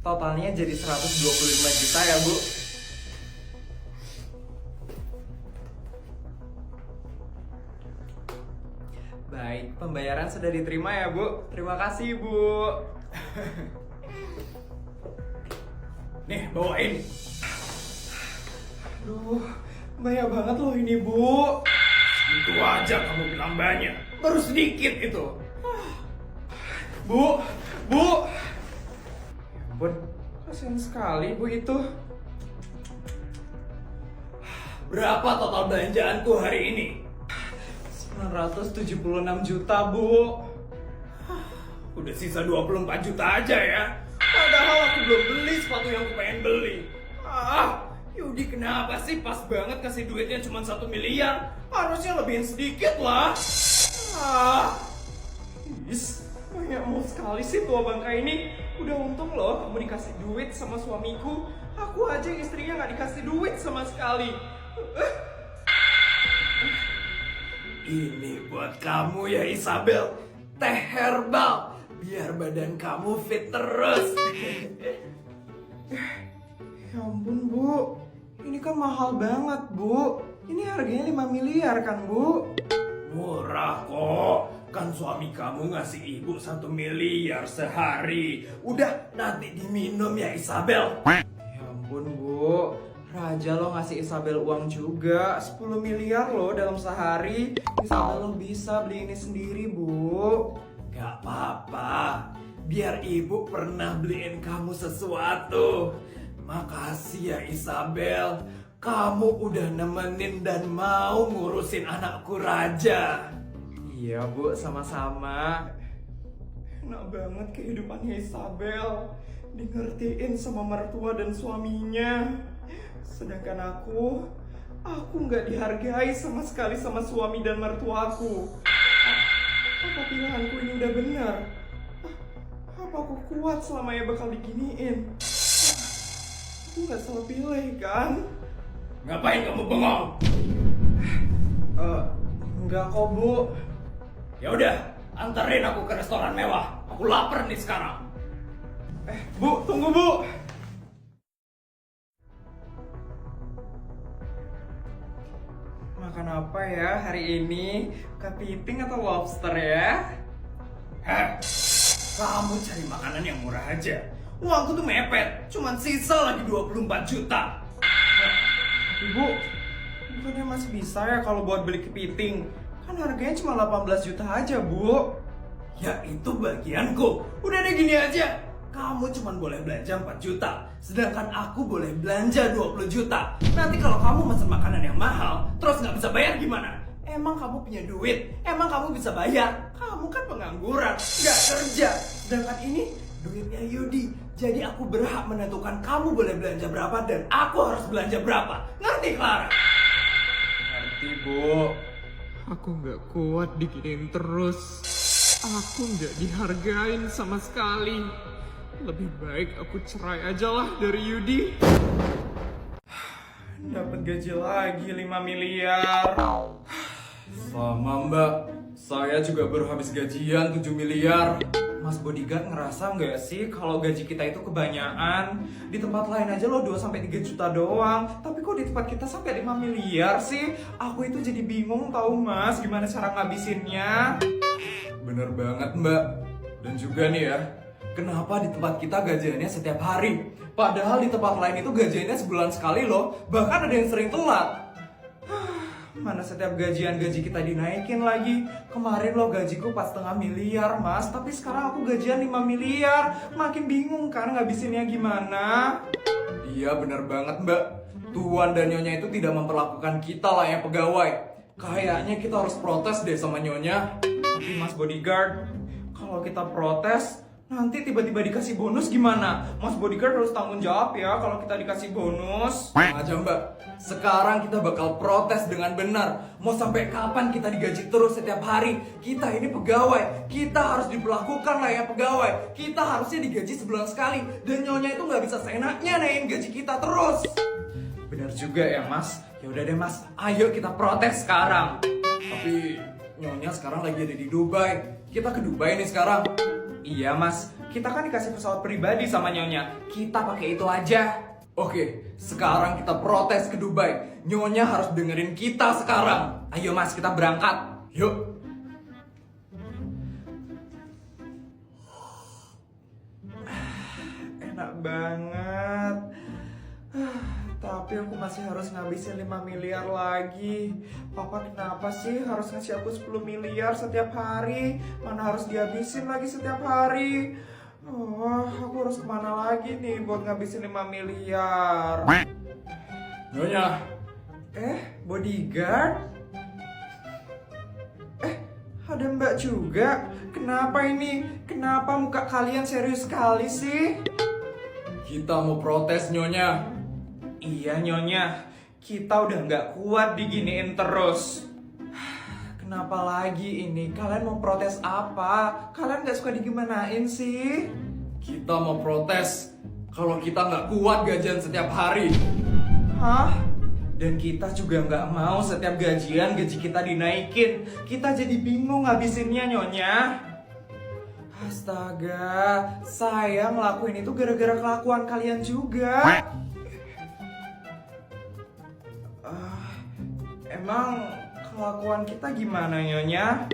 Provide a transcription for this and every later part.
Totalnya jadi 125 juta ya, Bu. Baik, pembayaran sudah diterima ya, Bu. Terima kasih, Bu. Nih, bawain. Aduh, banyak banget loh ini, Bu. Itu aja kamu bilang banyak. Baru sedikit itu. Bu. Ya ampun, kasihan sekali, Bu itu. Berapa total belanjaanku hari ini? 976 juta, Bu. Udah sisa 24 juta aja ya. Padahal aku belum beli sepatu yang aku pengen beli. Yudi kenapa sih pas banget kasih duitnya cuma 1 miliar? Harusnya lebihin sedikit lah. Is, banyak mau sekali sih tua bangka ini. Udah untung loh kamu dikasih duit sama suamiku. Aku aja istrinya nggak dikasih duit sama sekali. Ini buat kamu ya Isabel. Teh herbal. Biar badan kamu fit terus. Ya ampun, Bu. Ini kan mahal banget, Bu. Ini harganya 5 miliar kan, Bu? Murah kok. Kan suami kamu ngasih ibu 1 miliar sehari. Udah nanti diminum ya Isabel. Ya ampun, Bu. Raja lo ngasih Isabel uang juga 10 miliar loh dalam sehari. Isabel lo bisa beli ini sendiri, Bu. Gak apa-apa. Biar ibu pernah beliin kamu sesuatu. Makasih ya Isabel. Kamu udah nemenin dan mau ngurusin anakku Raja. Iya, Bu, sama-sama. Enak banget kehidupannya Isabel. Dingertiin sama mertua dan suaminya. Sedangkan aku nggak dihargai sama sekali sama suami dan mertuaku. Apa pilihanku ini udah benar? Apa aku kuat selamanya bakal diginiin? Aku nggak salah pilih kan? Ngapain kamu bengong? Enggak kok, Bu. Ya udah, anterin aku ke restoran mewah. Aku lapar nih sekarang. Bu, tunggu, Bu. Makan apa ya hari ini? Kepiting atau lobster ya? Heh, kamu cari makanan yang murah aja. Uangku tuh mepet, cuman sisa lagi 24 juta. Ibu, bukannya masih bisa ya kalau buat beli kepiting? Kan harganya cuma 18 juta aja, Bu. Ya itu bagianku. Udah deh gini aja. Kamu cuma boleh belanja 4 juta. Sedangkan aku boleh belanja 20 juta. Nanti kalau kamu mesen makanan yang mahal, terus nggak bisa bayar gimana? Emang kamu punya duit? Emang kamu bisa bayar? Kamu kan pengangguran, nggak kerja. Sedangkan ini duitnya Yudi. Jadi aku berhak menentukan kamu boleh belanja berapa dan aku harus belanja berapa. Ngerti, Clara? Ngerti, Bu. Aku nggak kuat diginiin terus. Aku nggak dihargain sama sekali. Lebih baik aku cerai aja lah dari Yudi. Dapat gaji lagi 5 miliar. Sama Mbak, saya juga baru habis gajian 7 miliar. Mas bodyguard ngerasa nggak sih kalau gaji kita itu kebanyakan? Di tempat lain aja lo 2-3 juta doang. Tapi kok di tempat kita sampai 5 miliar sih? Aku itu jadi bingung tahu Mas, gimana cara ngabisinnya? Bener banget Mbak. Dan juga nih ya, kenapa di tempat kita gajiannya setiap hari? Padahal di tempat lain itu gajiannya sebulan sekali loh. Bahkan ada yang sering telat. Mana setiap gaji kita dinaikin lagi. Kemarin lo gajiku 4,5 miliar Mas, tapi sekarang aku gajian 5 miliar. Makin bingung kan ngabisinnya gimana? Iya bener banget Mbak. Tuan dan Nyonya itu tidak memperlakukan kita lah yang pegawai. Kayaknya kita harus protes deh sama Nyonya. Tapi Mas bodyguard, kalau kita protes, nanti tiba-tiba dikasih bonus gimana? Mas bodyguard harus tanggung jawab ya kalau kita dikasih bonus. Aja Mbak. Sekarang kita bakal protes dengan benar. Mau sampai kapan kita digaji terus setiap hari? Kita ini pegawai. Kita harus diperlakukan lah ya pegawai. Kita harusnya digaji sebulan sekali. Dan Nyonya itu nggak bisa seenaknya naikin gaji kita terus. Bener juga ya Mas. Ya udah deh Mas, ayo kita protes sekarang. Tapi Nyonya sekarang lagi ada di Dubai. Kita ke Dubai nih sekarang. Iya Mas, Kita kan dikasih pesawat pribadi sama Nyonya. Kita pakai itu aja. Oke, sekarang kita protes ke Dubai. Nyonya harus dengerin kita sekarang. Ayo Mas, kita berangkat. Yuk. Enak banget. Tapi aku masih harus ngabisin 5 miliar lagi. Papa kenapa sih harus ngasih aku 10 miliar setiap hari? Mana harus dihabisin lagi setiap hari? Oh, aku harus kemana lagi nih buat ngabisin 5 miliar? Nyonya. Bodyguard? Ada Mbak juga? Kenapa ini? Kenapa muka kalian serius sekali sih? Kita mau protes, Nyonya. Iya Nyonya, kita udah nggak kuat diginiin terus. Kenapa lagi ini? Kalian mau protes apa? Kalian nggak suka digimanain sih? Kita mau protes kalau kita nggak kuat gajian setiap hari. Hah? Dan kita juga nggak mau setiap gajian gaji kita dinaikin. Kita jadi bingung ngabisinnya Nyonya. Astaga, saya ngelakuin itu gara-gara kelakuan kalian juga. Emang kelakuan kita gimana Nyonya?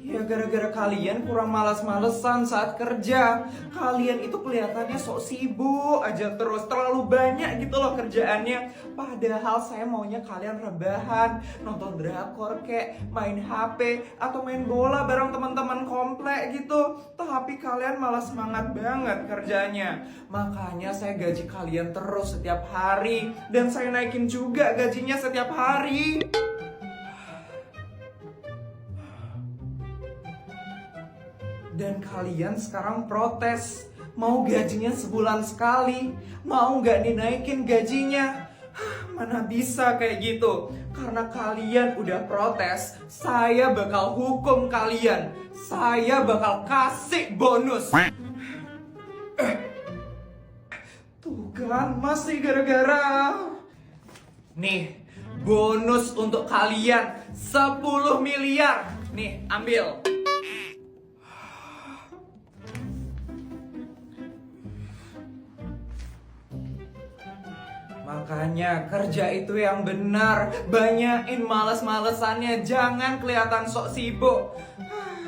Ya gara-gara kalian kurang malas-malesan saat kerja. Kalian itu kelihatannya sok sibuk aja terus. Terlalu banyak gitu loh kerjaannya. Padahal saya maunya kalian rebahan, nonton drakor kek, main HP, atau main bola bareng teman-teman komplek gitu. Tapi kalian malah semangat banget kerjanya. Makanya saya gaji kalian terus setiap hari. Dan saya naikin juga gajinya setiap hari. Dan kalian sekarang protes, mau gajinya sebulan sekali, mau nggak dinaikin gajinya. Mana bisa kayak gitu? Karena kalian udah protes, saya bakal hukum kalian. Saya bakal kasih bonus. Tuh kan, masih gara-gara. Nih, bonus untuk kalian 10 miliar. Nih, ambil. Makanya kerja itu yang benar. Banyain males-malesannya. Jangan kelihatan sok sibuk.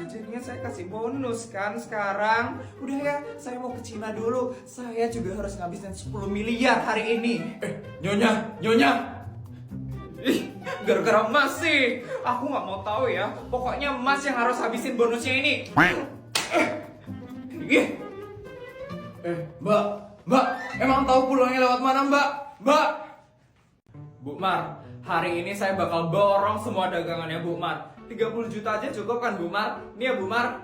Jadinya saya kasih bonus kan sekarang. Udah ya, saya mau ke Cina dulu. Saya juga harus ngabisin 10 miliar hari ini. Nyonya. Ih, gara-gara Mas sih. Aku nggak mau tahu ya. Pokoknya Mas yang harus habisin bonusnya ini. Mbak, emang tahu pulangnya lewat mana, Mbak? Bu Mar, hari ini saya bakal borong semua dagangannya Bu Mar. 30 juta aja cukup kan Bu Mar? Nih ya Bu Mar.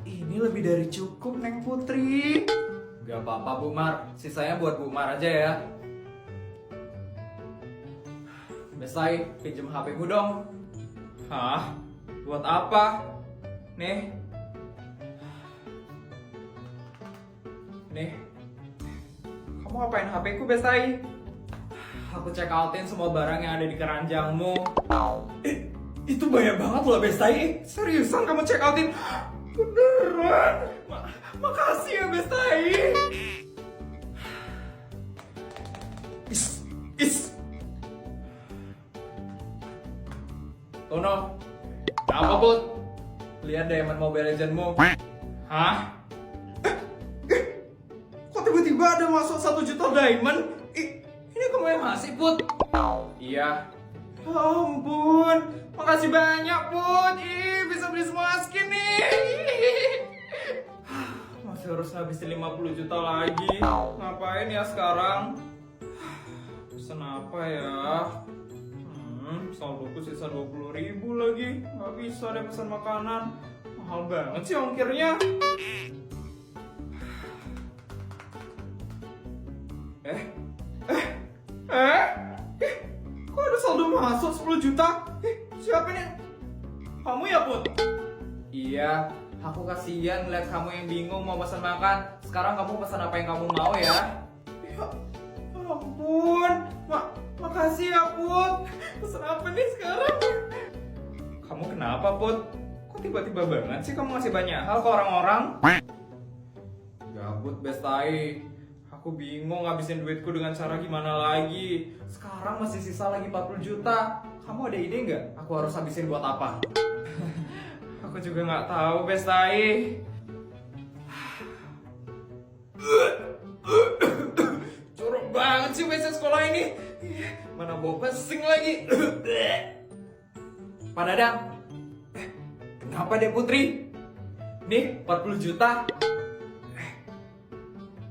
Ini lebih dari cukup Neng Putri. Gak apa-apa Bu Mar, sisanya buat Bu Mar aja ya. Besai, pinjem HP-ku dong. Hah? Buat apa? Nih. Kamu ngapain HP-ku, Besai? Aku check outin semua barang yang ada di keranjangmu. Itu banyak banget loh, Besai. Seriusan kamu check outin? Beneran? Makasih ya, Besai. Is. Tono, apa Put? Lihat Diamond Mobile Legends-mu. Hah? Kok tiba-tiba ada masuk 1 juta diamond? Ini kamu yang ngasih, Put? Iya. Ampun, makasih banyak, Put. Bisa beli semua skin nih. Masih harus ngabisin 50 juta lagi. Ngapain ya sekarang? Pesan apa ya? Saldoku sisa 20.000 lagi. Nggak bisa deh pesan makanan. Mahal banget sih ongkirnya. Kok ada saldo masuk 10 juta? Siapa ini? Kamu ya, Put? Iya, aku kasihan ngeliat kamu yang bingung mau pesan makan. Sekarang kamu pesan apa yang kamu mau ya? Ya ampun, makasih ya, Put. Pesan apa nih sekarang? Kamu kenapa, Put? Kok tiba-tiba banget sih kamu ngasih banyak hal ke orang-orang? Gabut Bestai. Aku bingung ngabisin duitku dengan cara gimana lagi. Sekarang masih sisa lagi 40 juta. Kamu ada ide nggak? Aku harus habisin buat apa? Aku juga nggak tahu Bestai. Jorok banget sih WC sekolah ini. Mana bau pesing lagi. Pak Dadang. Kenapa deh Putri? Nih 40 juta.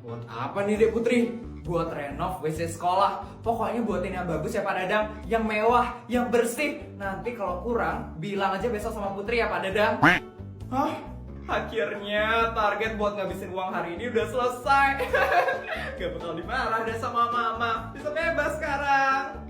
Buat apa nih Dek Putri? Buat renov WC sekolah. Pokoknya buatin yang bagus ya Pak Dadang. Yang mewah, yang bersih. Nanti kalau kurang, bilang aja besok sama Putri ya Pak Dadang. Hah? Akhirnya target buat ngabisin uang hari ini udah selesai. Gak bakal dimarah deh sama mama. Bisa bebas sekarang.